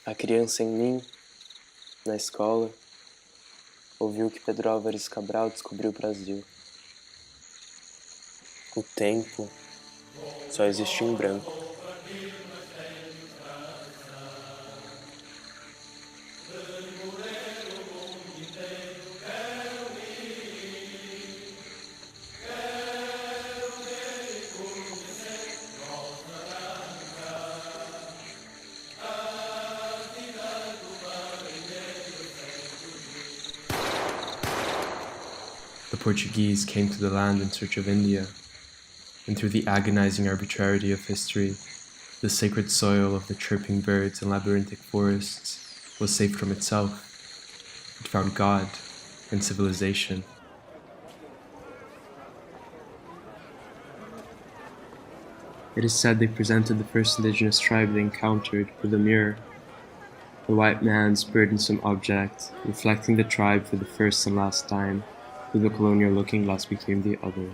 A criança em mim, na escola, ouviu que Pedro Álvares Cabral descobriu o Brasil. O tempo só existe em branco. The Portuguese came to the land in search of India, and through the agonizing arbitrarity of history, the sacred soil of the chirping birds and labyrinthic forests was saved from itself. It found God and civilization. It is said they presented the first indigenous tribe they encountered with a mirror, the white man's burdensome object, reflecting the tribe for the first and last time, who the colonial looking glass became the other.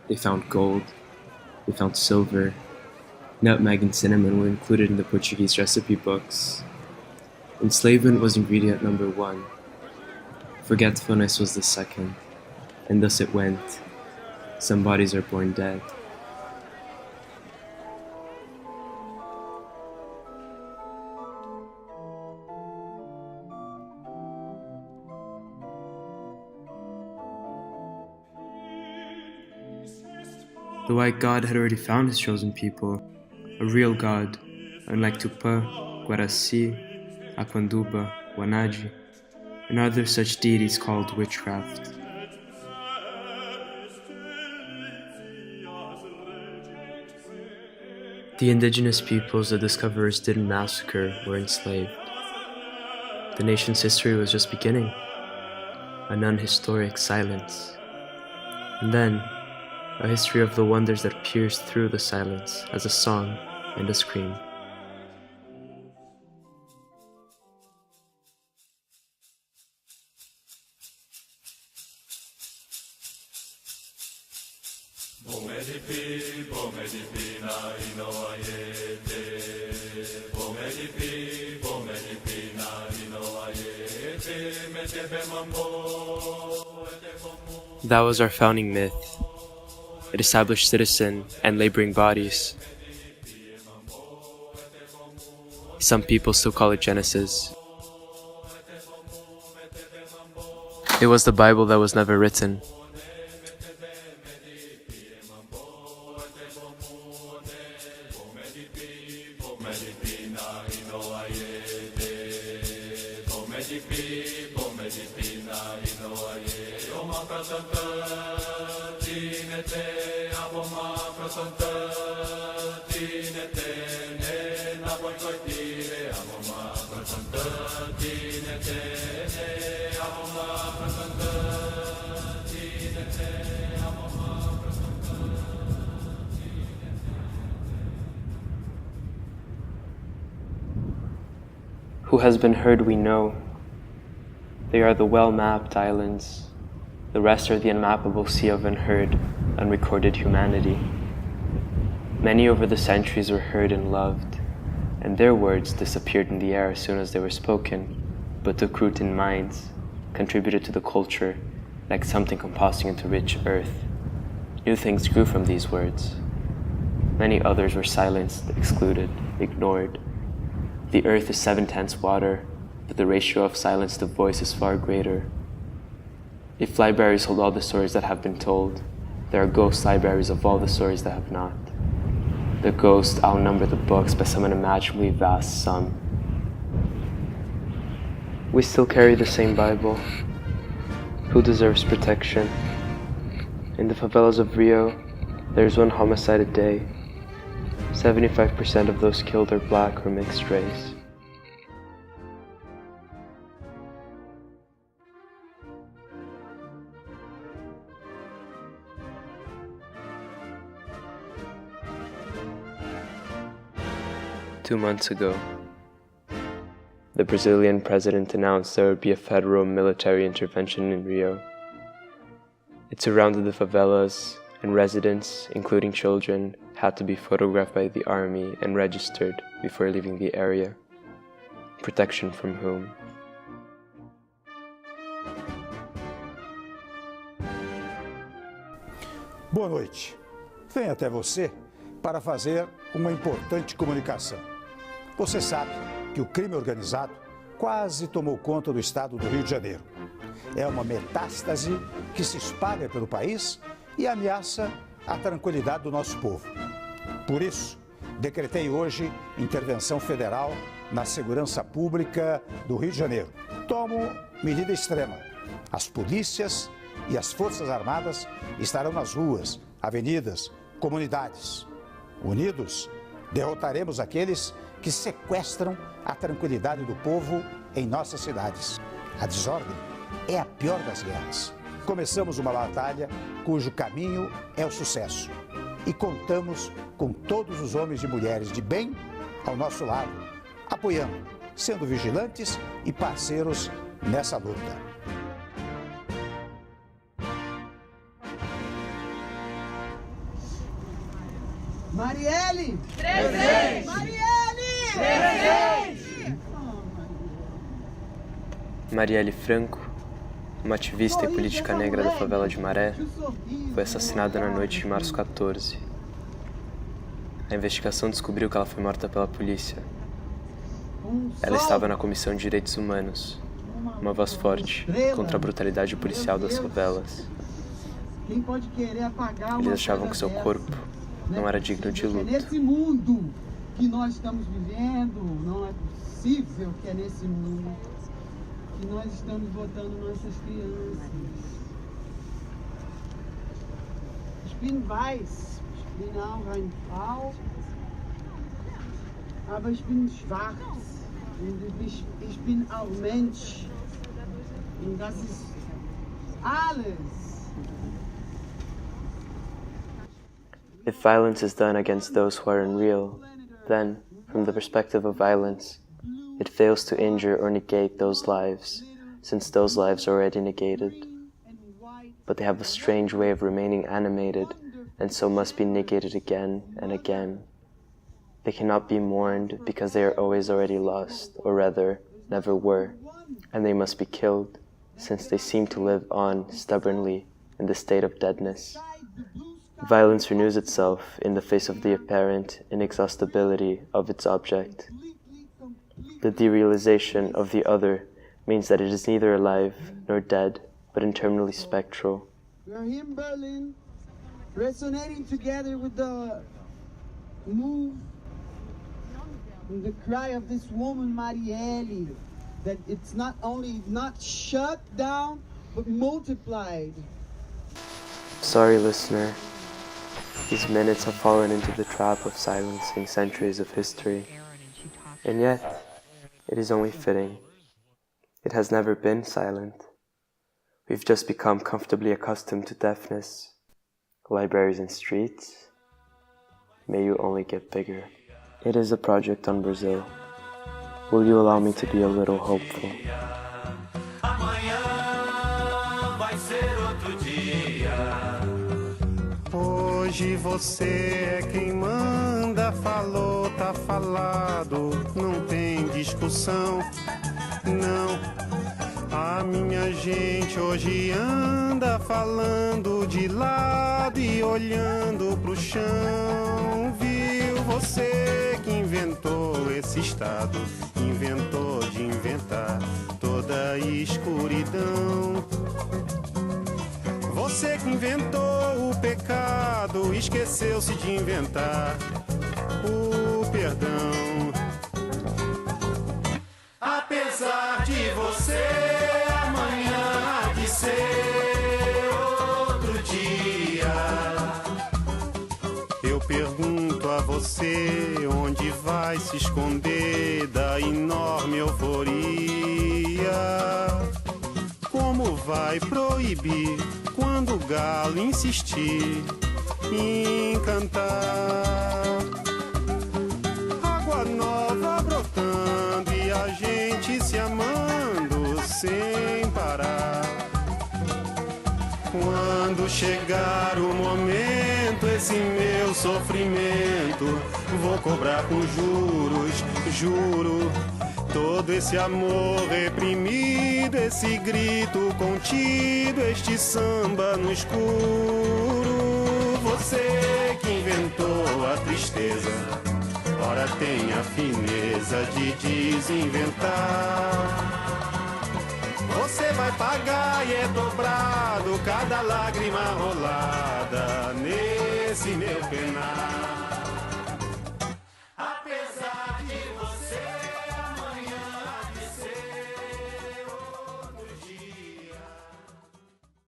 They found gold, they found silver, nutmeg and cinnamon were included in the Portuguese recipe books. Enslavement was ingredient number 1, forgetfulness was the second, and thus it went. Some bodies are born dead. The white god had already found his chosen people, a real god, unlike Tupã, Guaraci, Apanduba, Wanaji, and other such deities called witchcraft. The indigenous peoples the discoverers didn't massacre were enslaved. The nation's history was just beginning, an unhistoric silence. And then, a history of the wonders that pierced through the silence as a song and a scream. That was our founding myth. It established citizen and laboring bodies. Some people still call it Genesis. It was the Bible that was never written. Who has been heard we know. They are the well-mapped islands. The rest are the unmappable sea of unheard, unrecorded humanity. Many over the centuries were heard and loved, and their words disappeared in the air as soon as they were spoken, but took root in minds, contributed to the culture, like something composting into rich earth. New things grew from these words. Many others were silenced, excluded, ignored. The earth is 7/10 water, but the ratio of silence to voice is far greater. If libraries hold all the stories that have been told, there are ghost libraries of all the stories that have not. The ghosts outnumber the books by some unimaginably vast sum. We still carry the same Bible. Who deserves protection? In the favelas of Rio, there is one homicide a day. 75% of those killed are black or mixed race. Two months ago, the Brazilian president announced there would be a federal military intervention in Rio. It surrounded the favelas, and residents, including children, had to be photographed by the army and registered before leaving the area. Protection from whom? Boa noite. Venho até você para fazer uma importante comunicação. Você sabe que o crime organizado quase tomou conta do estado do Rio de Janeiro. É uma metástase que se espalha pelo país e ameaça a tranquilidade do nosso povo. Por isso, decretei hoje intervenção federal na segurança pública do Rio de Janeiro. Tomo medida extrema. As polícias e as Forças Armadas estarão nas ruas, avenidas, comunidades. Unidos, derrotaremos aqueles que sequestram a tranquilidade do povo em nossas cidades. A desordem é a pior das guerras. Começamos uma batalha cujo caminho é o sucesso. E contamos com todos os homens e mulheres de bem ao nosso lado, apoiando, sendo vigilantes e parceiros nessa luta. Marielle! Presente! Marielle! Presente! Marielle Franco, uma ativista e política negra da favela de Maré, foi assassinada na noite de março 14. A investigação descobriu que ela foi morta pela polícia. Ela estava na Comissão de Direitos Humanos, uma voz forte contra a brutalidade policial das favelas. Quem pode querer apagar Eles achavam que seu corpo não era digno de luto. Nesse mundo que nós estamos vivendo, não é possível que é nesse mundo que nós estamos botando nossas crianças. Ich bin weiß, ich bin auch ein Frau, aber ich bin schwarz und ich bin auch Mensch. Und das ist alles. If violence is done against those who are unreal, then, from the perspective of violence, it fails to injure or negate those lives, since those lives are already negated. But they have a strange way of remaining animated, and so must be negated again and again. They cannot be mourned because they are always already lost, or rather, never were, and they must be killed, since they seem to live on stubbornly in the state of deadness. Violence renews itself in the face of the apparent inexhaustibility of its object. The derealization of the other means that it is neither alive nor dead, but internally spectral. We are here in Berlin, resonating together with the move and the cry of this woman, Marielle, that it's not only not shut down, but multiplied. Sorry, listener. These minutes have fallen into the trap of silencing centuries of history. And yet, it is only fitting. It has never been silent. We've just become comfortably accustomed to deafness. Libraries and streets, may you only get bigger. It is a project on Brazil. Will you allow me to be a little hopeful? Hoje você é quem manda, falou, tá falado, não tem discussão, não. A minha gente hoje anda falando de lado e olhando pro chão. Viu você que inventou esse estado, inventou de inventar toda a escuridão. Você que inventou o pecado, esqueceu-se de inventar o perdão. Apesar de você, amanhã há de ser outro dia. Eu pergunto a você onde vai se esconder da enorme euforia. Como vai proibir quando o galo insistir em cantar? Água nova brotando e a gente se amando sem parar. Quando chegar o momento, esse meu sofrimento, vou cobrar com juros, juro. Todo esse amor reprimido, esse grito contido, este samba no escuro. Você que inventou a tristeza, ora tem a fineza de desinventar. Você vai pagar e é dobrado cada lágrima rolada nesse meu penar.